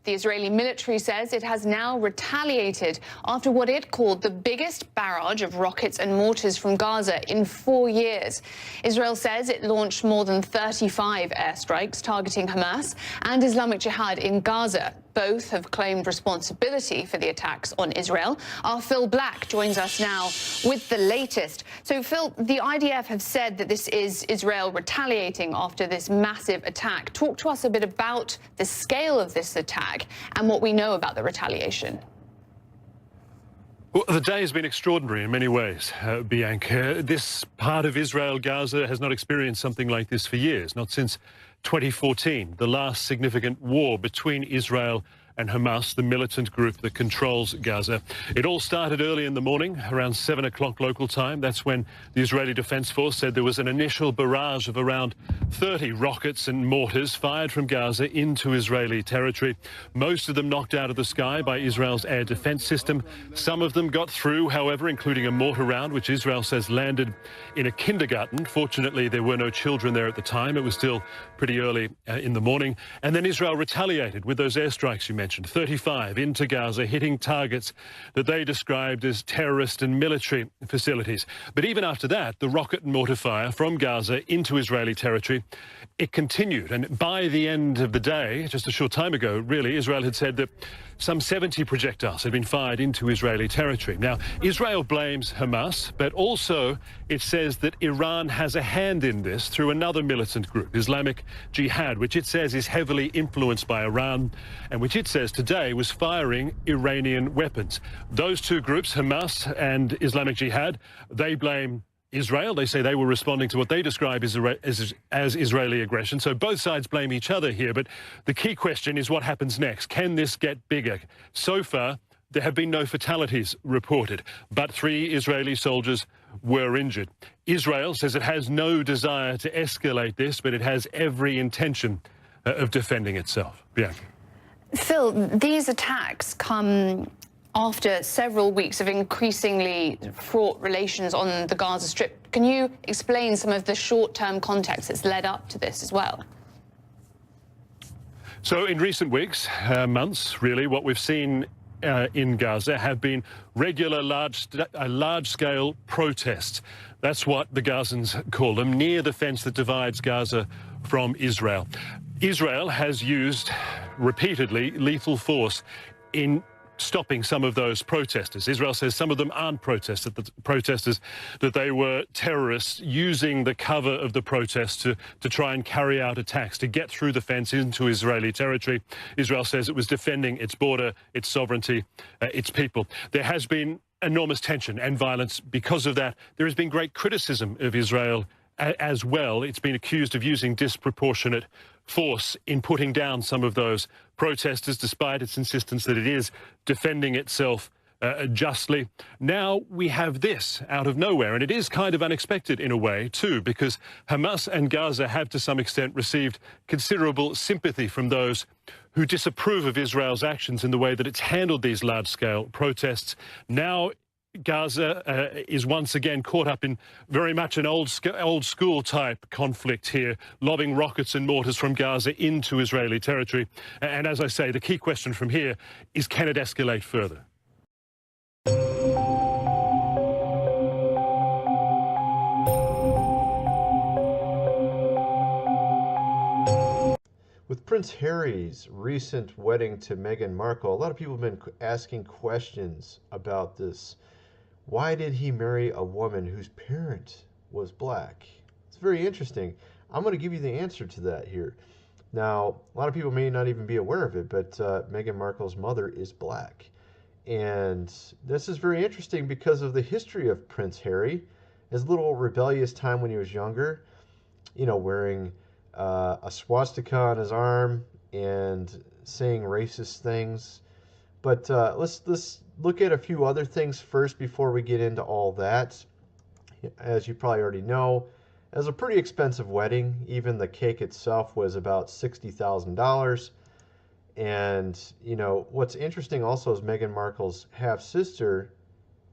The Israeli military says it has now retaliated after what it called the biggest barrage of rockets and mortars from Gaza in 4 years. Israel says it launched more than 35 airstrikes targeting Hamas and Islamic Jihad in Gaza. Both have claimed responsibility for the attacks on Israel. Our Phil Black joins us now with the latest. So, Phil, the IDF have said that this is Israel retaliating after this massive attack. Talk to us a bit about the scale of this attack and what we know about the retaliation. Well, the day has been extraordinary in many ways, Bianca. This part of Israel, Gaza, has not experienced something like this for years, not since 2014, the last significant war between Israel and Hamas, the militant group that controls Gaza. It all started early in the morning, around 7 o'clock local time. That's when the Israeli Defense Force said there was an initial barrage of around 30 rockets and mortars fired from Gaza into Israeli territory. Most of them knocked out of the sky by Israel's air defense system. Some of them got through, however, including a mortar round, which Israel says landed in a kindergarten. Fortunately, there were no children there at the time. It was still pretty early in the morning. And then Israel retaliated with those airstrikes you mentioned, 35 into Gaza, hitting targets that they described as terrorist and military facilities. But even after that, the rocket and mortar fire from Gaza into Israeli territory, it continued. And by the end of the day, just a short time ago, really, Israel had said that some 70 projectiles had been fired into Israeli territory. Now, Israel blames Hamas, but also it says that Iran has a hand in this through another militant group, Islamic Jihad, which it says is heavily influenced by Iran and which it says today was firing Iranian weapons. Those two groups, Hamas and Islamic Jihad, they blame Israel. They say they were responding to what they describe as Israeli aggression. So both sides blame each other here. But the key question is what happens next? Can this get bigger? So far, there have been no fatalities reported, but 3 Israeli soldiers were injured. Israel says it has no desire to escalate this, but it has every intention of defending itself. Bianca. Phil, these attacks come after several weeks of increasingly fraught relations on the Gaza Strip. Can you explain some of the short-term context that's led up to this as well? So in recent weeks, months, really, what we've seen in Gaza have been regular large-scale protests. That's what the Gazans call them, near the fence that divides Gaza from Israel. Israel has used repeatedly lethal force in stopping some of those protesters. Israel says some of them aren't protesters, that they were terrorists using the cover of the protests to try and carry out attacks, to get through the fence into Israeli territory. Israel says it was defending its border, its sovereignty, its people. There has been enormous tension and violence because of that. There has been great criticism of Israel as well. It's been accused of using disproportionate force in putting down some of those protesters, despite its insistence that it is defending itself justly. Now we have this out of nowhere, and it is kind of unexpected in a way too, because Hamas and Gaza have to some extent received considerable sympathy from those who disapprove of Israel's actions in the way that it's handled these large-scale protests. Now Gaza is once again caught up in very much an old school type conflict here, lobbing rockets and mortars from Gaza into Israeli territory. And as I say, the key question from here is, can it escalate further? With Prince Harry's recent wedding to Meghan Markle, a lot of people have been asking questions about this. Why did he marry a woman whose parent was black? It's very interesting. I'm going to give you the answer to that here. Now, a lot of people may not even be aware of it, but Meghan Markle's mother is black. And this is very interesting because of the history of Prince Harry. His little rebellious time when he was younger, you know, wearing a swastika on his arm and saying racist things. But let's look at a few other things first before we get into all that. As you probably already know, it was a pretty expensive wedding. Even the cake itself was about $60,000. And, you know, what's interesting also is Meghan Markle's half-sister,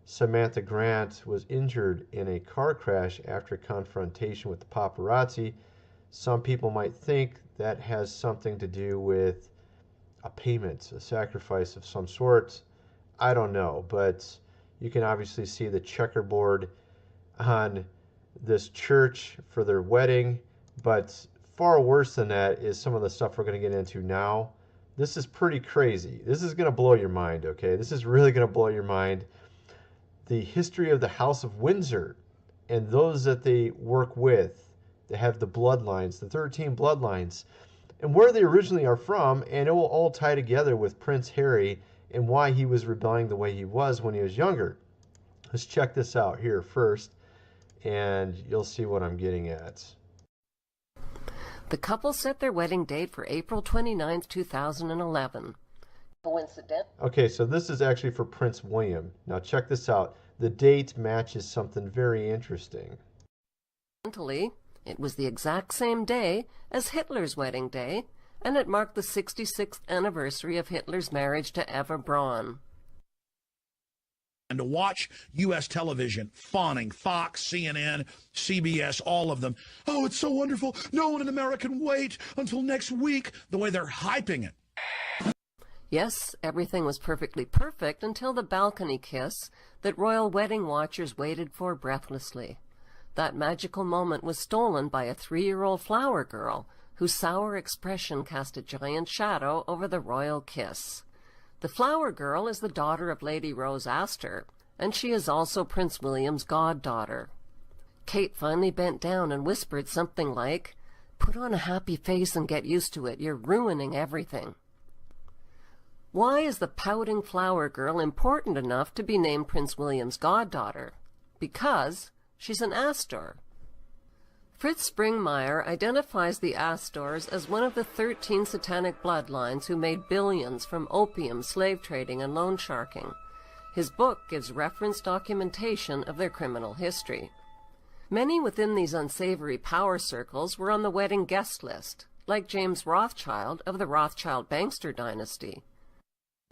Samantha Grant, was injured in a car crash after confrontation with the paparazzi. Some people might think that has something to do with a payment, a sacrifice of some sort. I don't know, but you can obviously see the checkerboard on this church for their wedding, but far worse than that is some of the stuff we're going to get into now. This is pretty crazy. This is going to blow your mind, okay? This is really going to blow your mind. The history of the House of Windsor and those that they work with. They have the bloodlines, the 13 bloodlines, and where they originally are from, and it will all tie together with Prince Harry and why he was rebelling the way he was when he was younger. Let's check this out here first, and you'll see what I'm getting at. The couple set their wedding date for April 29, 2011. Coincident? Okay, so this is actually for Prince William. Now check this out. The date matches something very interesting. Coincidentally, it was the exact same day as Hitler's wedding day, and it marked the 66th anniversary of Hitler's marriage to Eva Braun. And to watch U.S. television fawning, Fox, CNN, CBS, all of them. Oh, it's so wonderful. No one in America can wait until next week, the way they're hyping it. Yes, everything was perfectly perfect until the balcony kiss that royal wedding watchers waited for breathlessly. That magical moment was stolen by a 3-year-old flower girl whose sour expression cast a giant shadow over the royal kiss. The flower girl is the daughter of Lady Rose Astor, and she is also Prince William's goddaughter. Kate finally bent down and whispered something like, "Put on a happy face and get used to it. You're ruining everything." Why is the pouting flower girl important enough to be named Prince William's goddaughter? Because she's an Astor. Fritz Springmeier identifies the Astors as one of the 13 satanic bloodlines who made billions from opium, slave trading, and loan sharking. His book gives reference documentation of their criminal history. Many within these unsavory power circles were on the wedding guest list, like James Rothschild of the Rothschild-Bankster dynasty.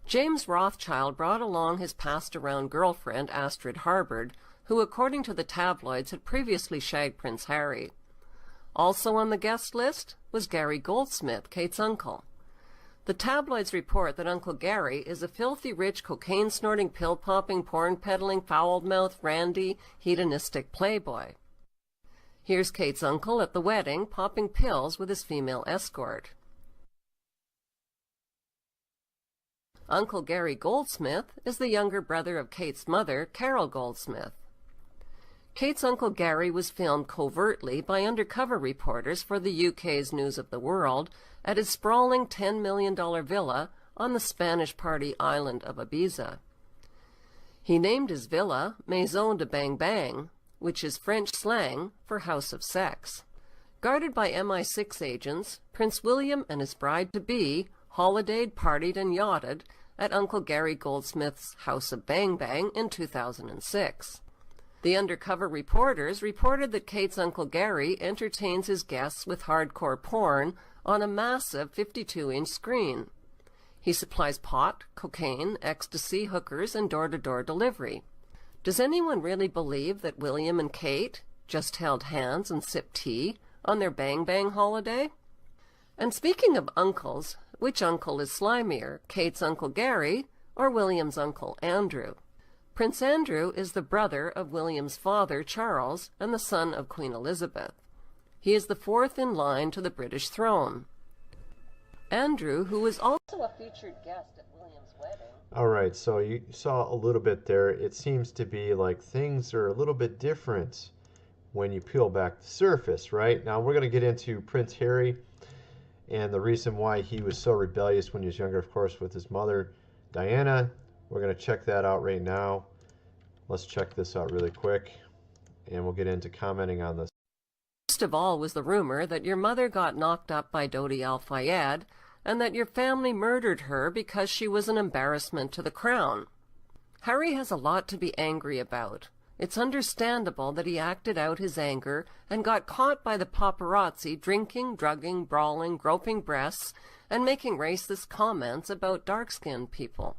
James Rothschild brought along his passed-around girlfriend, Astrid Harbord, who, according to the tabloids, had previously shagged Prince Harry. Also on the guest list was Gary Goldsmith, Kate's uncle. The tabloids report that Uncle Gary is a filthy rich, cocaine-snorting, pill-popping, porn-peddling, foul-mouthed, randy, hedonistic playboy. Here's Kate's uncle at the wedding, popping pills with his female escort. Uncle Gary Goldsmith is the younger brother of Kate's mother, Carol Goldsmith. Kate's Uncle Gary was filmed covertly by undercover reporters for the UK's News of the World at his sprawling $10 million villa on the Spanish party island of Ibiza. He named his villa Maison de Bang Bang, which is French slang for House of Sex. Guarded by MI6 agents, Prince William and his bride-to-be holidayed, partied, and yachted at Uncle Gary Goldsmith's House of Bang Bang in 2006. The undercover reporters reported that Kate's Uncle Gary entertains his guests with hardcore porn on a massive 52-inch screen. He supplies pot, cocaine, ecstasy, hookers, and door-to-door delivery. Does anyone really believe that William and Kate just held hands and sipped tea on their Bang Bang holiday? And speaking of uncles, which uncle is slimier, Kate's Uncle Gary or William's Uncle Andrew? Prince Andrew is the brother of William's father, Charles, and the son of Queen Elizabeth. He is the fourth in line to the British throne. Andrew, who was also a featured guest at William's wedding. All right, so you saw a little bit there. It seems to be like things are a little bit different when you peel back the surface, right? Now we're going to get into Prince Harry and the reason why he was so rebellious when he was younger, of course, with his mother, Diana. We're going to check that out right now. Let's check this out really quick, and we'll get into commenting on this. First of all was the rumor that your mother got knocked up by Dodi Al-Fayed, and that your family murdered her because she was an embarrassment to the crown. Harry has a lot to be angry about. It's understandable that he acted out his anger and got caught by the paparazzi drinking, drugging, brawling, groping breasts, and making racist comments about dark-skinned people.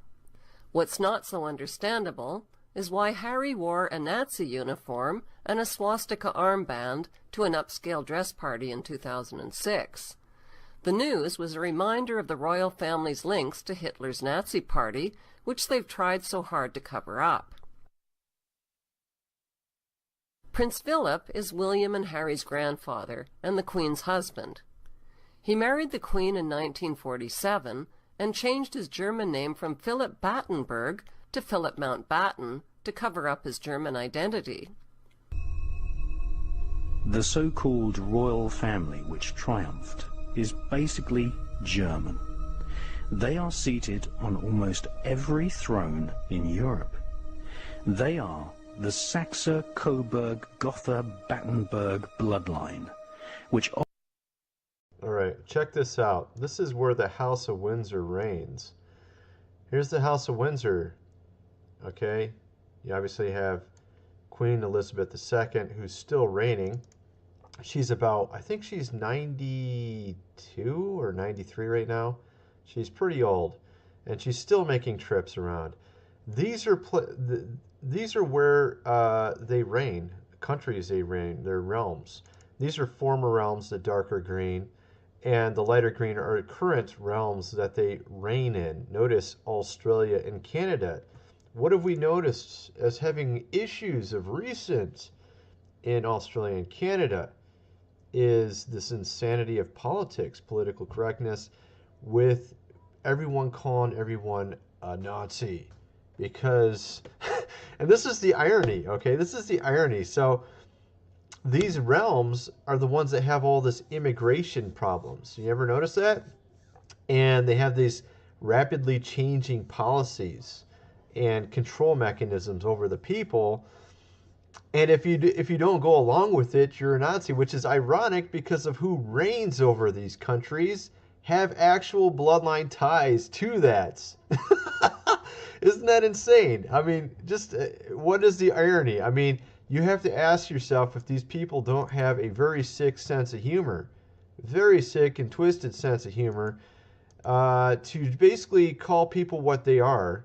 What's not so understandable is why Harry wore a Nazi uniform and a swastika armband to an upscale dress party in 2006. The news was a reminder of the royal family's links to Hitler's Nazi Party, which they've tried so hard to cover up. Prince Philip is William and Harry's grandfather and the Queen's husband. He married the Queen in 1947 and changed his German name from Philip Battenberg to Philip Mountbatten to cover up his German identity. The so-called royal family which triumphed is basically German. They are seated on almost every throne in Europe. They are the Saxe-Coburg-Gotha-Battenberg bloodline, which... All right, check this out. This is where the House of Windsor reigns. Here's the House of Windsor, okay? You obviously have Queen Elizabeth II, who's still reigning. She's about, I think she's 92 or 93 right now. She's pretty old, and she's still making trips around. These are where they reign, countries they reign, their realms. These are former realms, the darker green, and the lighter green are current realms that they reign in. Notice Australia and Canada. What have we noticed as having issues of recent in Australia and Canada is this insanity of politics, political correctness, with everyone calling everyone a Nazi. Because, and this is the irony, okay? This is the irony. So these realms are the ones that have all this immigration problems. You ever notice that? And they have these rapidly changing policies and control mechanisms over the people. And if you don't go along with it, you're a Nazi, which is ironic because of who reigns over these countries have actual bloodline ties to that. Isn't that insane? I mean, just what is the irony? I mean, you have to ask yourself if these people don't have a very sick sense of humor, very sick and twisted sense of humor, to basically call people what they are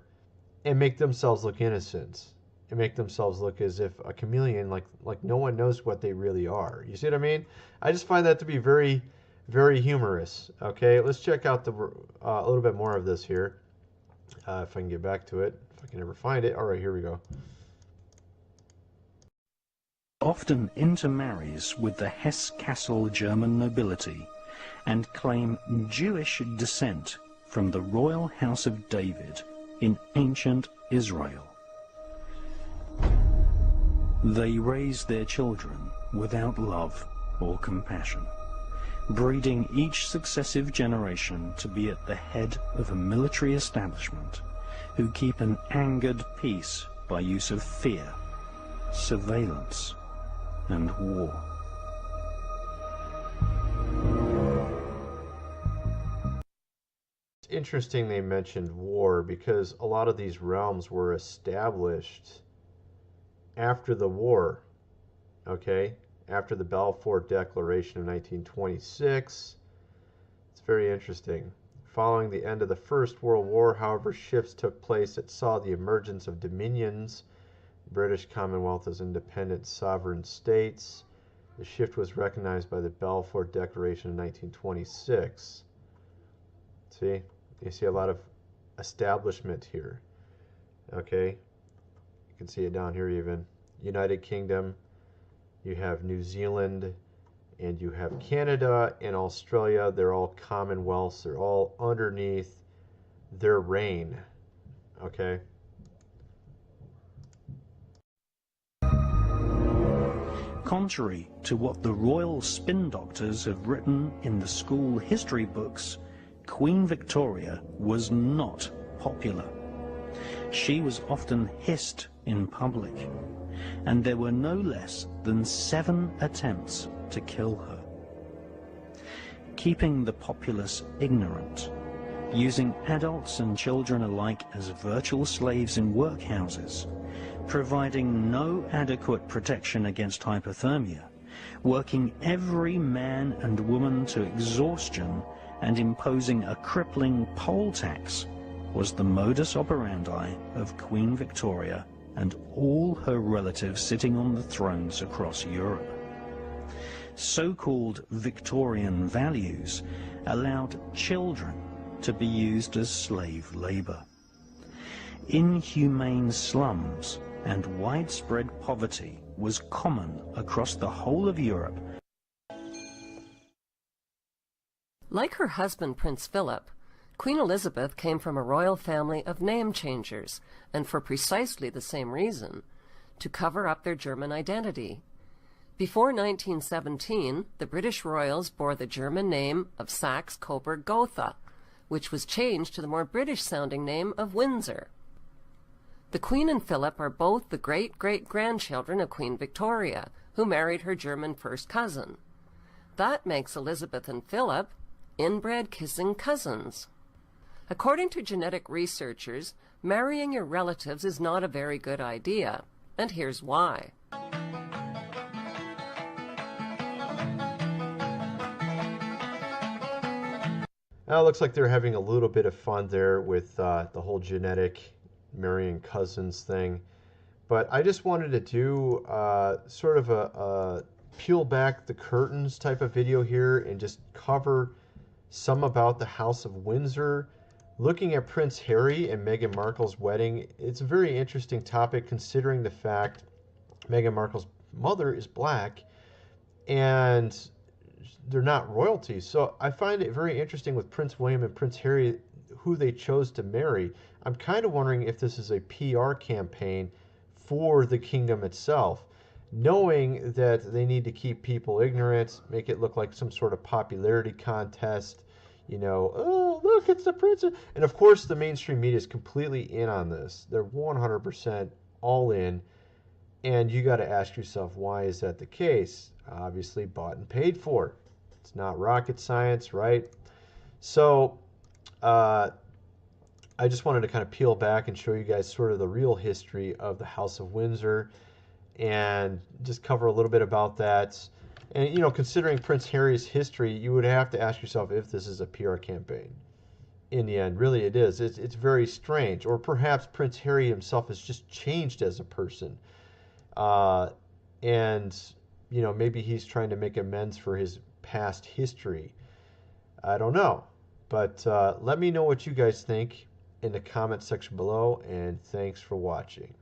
and make themselves look innocent and make themselves look as if a chameleon, like no one knows what they really are. You see what I mean? I just find that to be very, very humorous. Okay, let's check out a little bit more of this here. If I can get back to it, if I can ever find it. All right, here we go. Often intermarries with the Hesse-Kassel German nobility and claim Jewish descent from the royal house of David in ancient Israel. They raise their children without love or compassion, breeding each successive generation to be at the head of a military establishment who keep an angered peace by use of fear, surveillance, and war. It's interesting they mentioned war because a lot of these realms were established after the war, okay? After the Balfour Declaration of 1926. It's very interesting. Following the end of the First World War, however, shifts took place that saw the emergence of dominions, British Commonwealth as independent sovereign states. The shift was recognized by the Balfour Declaration of 1926. See? You see a lot of establishment here. Okay? You can see it down here even. United Kingdom, you have New Zealand, and you have Canada and Australia. They're all commonwealths. They're all underneath their reign. Okay? Contrary to what the royal spin doctors have written in the school history books, Queen Victoria was not popular. She was often hissed in public, and there were no less than 7 attempts to kill her. Keeping the populace ignorant, using adults and children alike as virtual slaves in workhouses, providing no adequate protection against hypothermia, working every man and woman to exhaustion, and imposing a crippling poll tax was the modus operandi of Queen Victoria and all her relatives sitting on the thrones across Europe. so-called Victorian values allowed children to be used as slave labor. Inhumane slums and widespread poverty was common across the whole of Europe. Like her husband, Prince Philip, Queen Elizabeth came from a royal family of name changers, and for precisely the same reason, to cover up their German identity. Before 1917, the British royals bore the German name of Saxe-Coburg-Gotha, which was changed to the more British-sounding name of Windsor. The Queen and Philip are both the great-great-grandchildren of Queen Victoria, who married her German first cousin. That makes Elizabeth and Philip inbred kissing cousins. According to genetic researchers, marrying your relatives is not a very good idea, and here's why. Now it looks like they're having a little bit of fun there with the whole genetic marrying cousins thing. But I just wanted to do sort of a peel back the curtains type of video here and just cover some about the House of Windsor. Looking at Prince Harry and Meghan Markle's wedding, it's a very interesting topic considering the fact Meghan Markle's mother is black and they're not royalty. So I find it very interesting with Prince William and Prince Harry, who they chose to marry. I'm kind of wondering if this is a PR campaign for the kingdom itself, knowing that they need to keep people ignorant, make it look like some sort of popularity contest. You know, oh, look, it's the prince. And of course, the mainstream media is completely in on this. They're 100% all in. And you got to ask yourself, why is that the case? Obviously, bought and paid for. It's not rocket science, right? So, I just wanted to kind of peel back and show you guys sort of the real history of the House of Windsor and just cover a little bit about that. And, you know, considering Prince Harry's history, you would have to ask yourself if this is a PR campaign. In the end, really it is. It's very strange. Or perhaps Prince Harry himself has just changed as a person. And, you know, maybe he's trying to make amends for his past history. I don't know. But let me know what you guys think in the comment section below. And thanks for watching.